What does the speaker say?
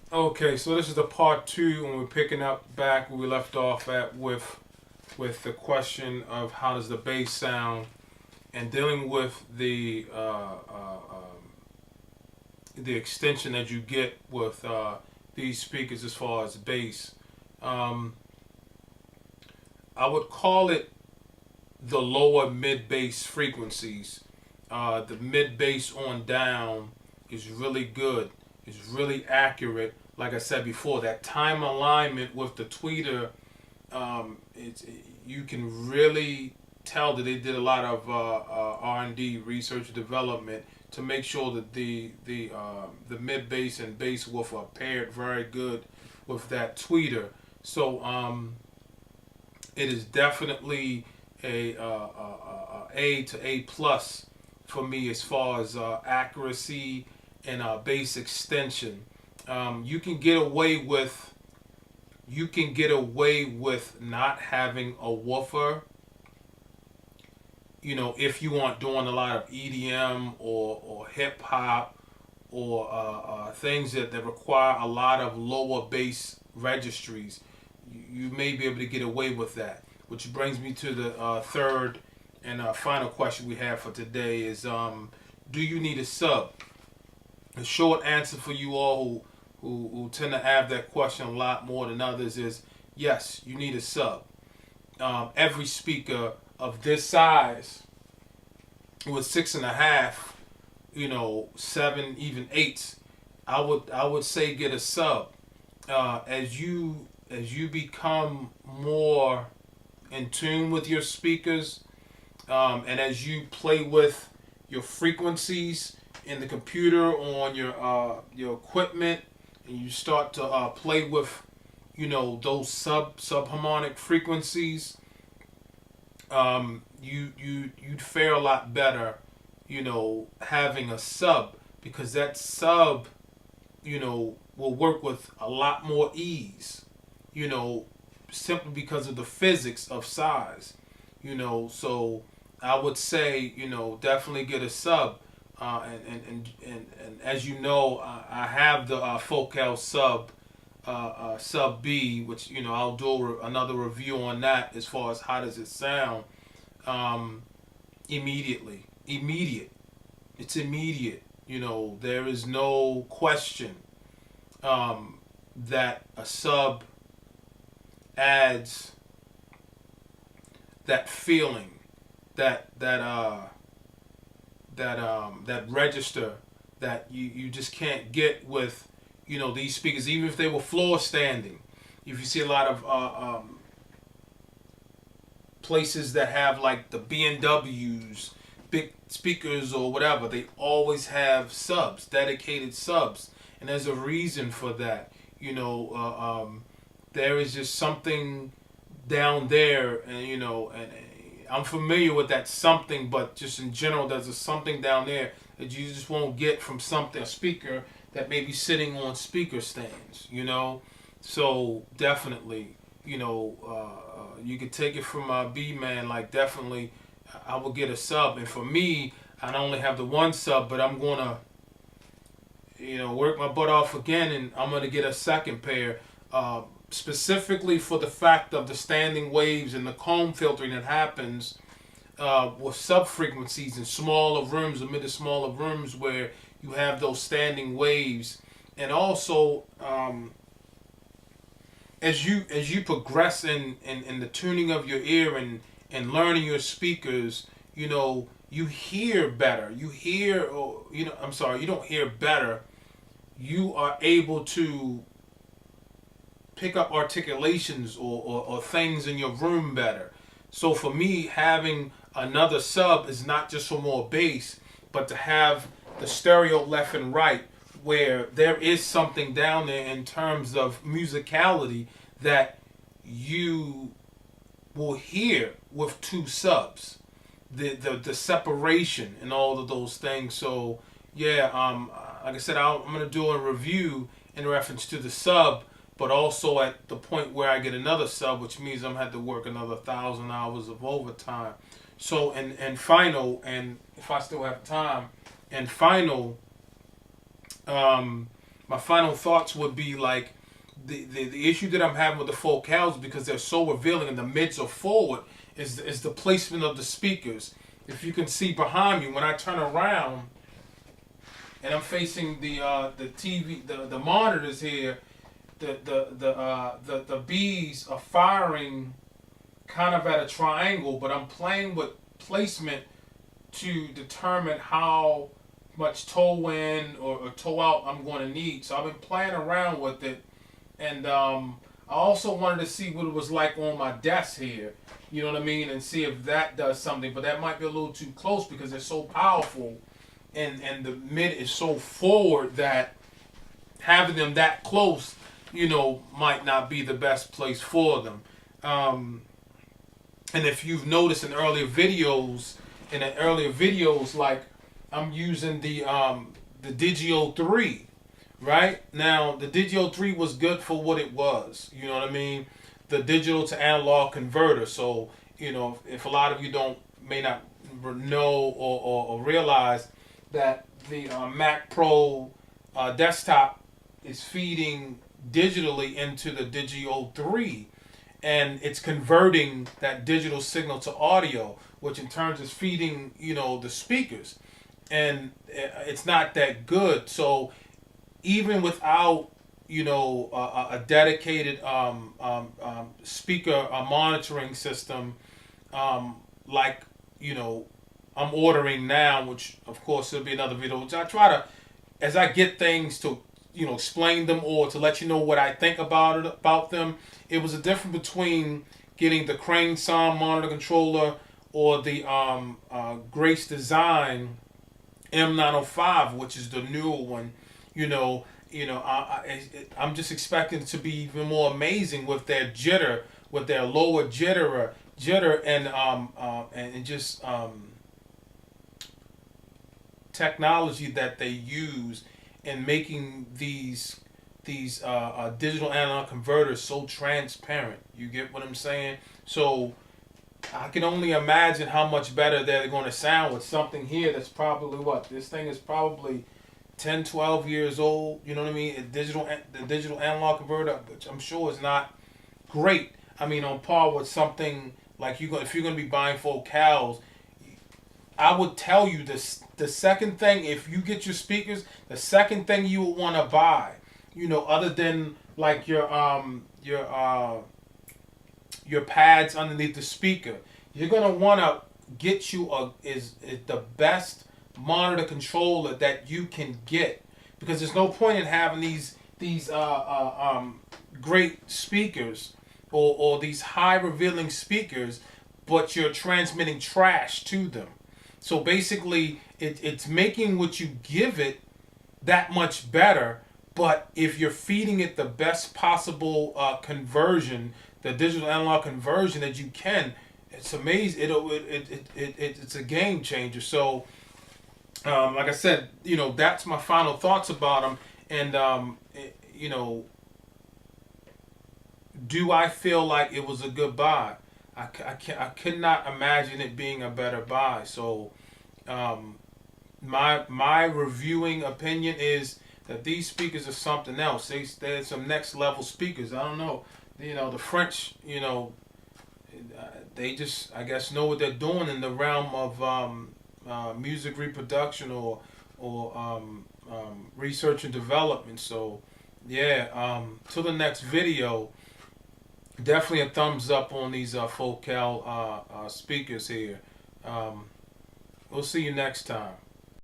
Okay, so this is the part two, and we're picking up back where we left off at with the question of how does the bass sound, and dealing with the extension that you get with these speakers as far as bass. Um, I would call it the lower mid bass frequencies. The mid bass on down is really good. It's really accurate. Like I said before, that time alignment with the tweeter, it's you can really tell that they did a lot of R&D, research and development, to make sure that the mid bass and bass woof are paired very good with that tweeter. So it is definitely a to A plus for me as far as accuracy and bass extension. You can get away with not having a woofer. You know, if you aren't doing a lot of EDM or hip hop or things that require a lot of lower bass registries, you may be able to get away with that. Which brings me to the third and final question we have for today is do you need a sub? A short answer for you all who tend to have that question a lot more than others is yes, you need a sub. Every speaker of this size with 6.5, seven, even eights, I would say get a sub. As you become more in tune with your speakers, and as you play with your frequencies in the computer on your equipment, and you start to play with those subharmonic frequencies, you'd fare a lot better, having a sub, because that sub, will work with a lot more ease, you know, simply because of the physics of size, So I would say, definitely get a sub. And as you know, I have the Focal sub B, which I'll do another review on that as far as how does it sound. Um, immediate. It's immediate. There is no question that a sub adds that feeling, that register that you just can't get with these speakers, even if they were floor standing. If you see a lot of places that have like the B&Ws, big speakers or whatever, they always have subs, dedicated subs, and there's a reason for that. There is just something down there, and I'm familiar with that something, but just in general, there's a something down there that you just won't get from a speaker that may be sitting on speaker stands. So definitely, you could take it from B man, like definitely, I will get a sub, and for me, I don't only have the one sub, but I'm gonna, work my butt off again, and I'm gonna get a second pair. Specifically for the fact of the standing waves and the comb filtering that happens with sub frequencies in smaller rooms, amid the smaller rooms where you have those standing waves, and also as you progress in the tuning of your ear and learning your speakers, you hear better. You hear, or I'm sorry, you don't hear better. You are able to pick up articulations or things in your room better. So for me, having another sub is not just for more bass, but to have the stereo left and right, where there is something down there in terms of musicality that you will hear with two subs. The separation and all of those things. So yeah, like I said, I'm gonna do a review in reference to the sub, but also at the point where I get another sub, which means I'm gonna have to work another 1,000 hours of overtime. So and final, and if I still have time, and final, um, my final thoughts would be like the issue that I'm having with the focals, because they're so revealing and the mids are forward, is the placement of the speakers. If you can see behind me, when I turn around and I'm facing the TV, the monitors here, the bees are firing kind of at a triangle, but I'm playing with placement to determine how much toe in or toe out I'm going to need. So I've been playing around with it, and I also wanted to see what it was like on my desk here. You know what I mean, and see if that does something. But that might be a little too close because they're so powerful, and the mid is so forward that having them that close, might not be the best place for them. And if you've noticed in earlier videos, like I'm using the Digio 3, right? Now the Digio 3 was good for what it was. You know what I mean? The digital to analog converter. So if a lot of you may not know or realize that the Mac Pro desktop is feeding digitally into the Digio 3, and it's converting that digital signal to audio, which in turn is feeding the speakers, and it's not that good. So even without a dedicated speaker monitoring system, like I'm ordering now, which of course it'll be another video, which I try to, as I get things to explain them or to let you know what I think about them. It was a difference between getting the Crane Sound monitor controller or the Grace Design M905, which is the newer one. I'm just expecting it to be even more amazing with their jitter, with their lower jitter, and just technology that they use in making these digital analog converters so transparent. You get what I'm saying? So I can only imagine how much better they're going to sound with something here that's probably this thing is probably 10, 12 years old. You know what I mean? The digital analog converter, which I'm sure is not great. I mean, on par with something like if you're going to be buying focals, I would tell you this: the second thing, if you get your speakers, the second thing you would want to buy, other than like your pads underneath the speaker, you're gonna want to get you is the best monitor controller that you can get, because there's no point in having these great speakers or these high revealing speakers, but you're transmitting trash to them. So basically, it's making what you give it that much better. But if you're feeding it the best possible conversion, the digital analog conversion that you can, it's amazing. It's a game changer. So, like I said, that's my final thoughts about them. And do I feel like it was a good buy? I could not imagine it being a better buy. So my reviewing opinion is that these speakers are something else. They're some next level speakers. I don't know. The French, they just, I guess, know what they're doing in the realm of music reproduction or research and development. So yeah, till the next video. Definitely a thumbs up on these Focal speakers here. We'll see you next time.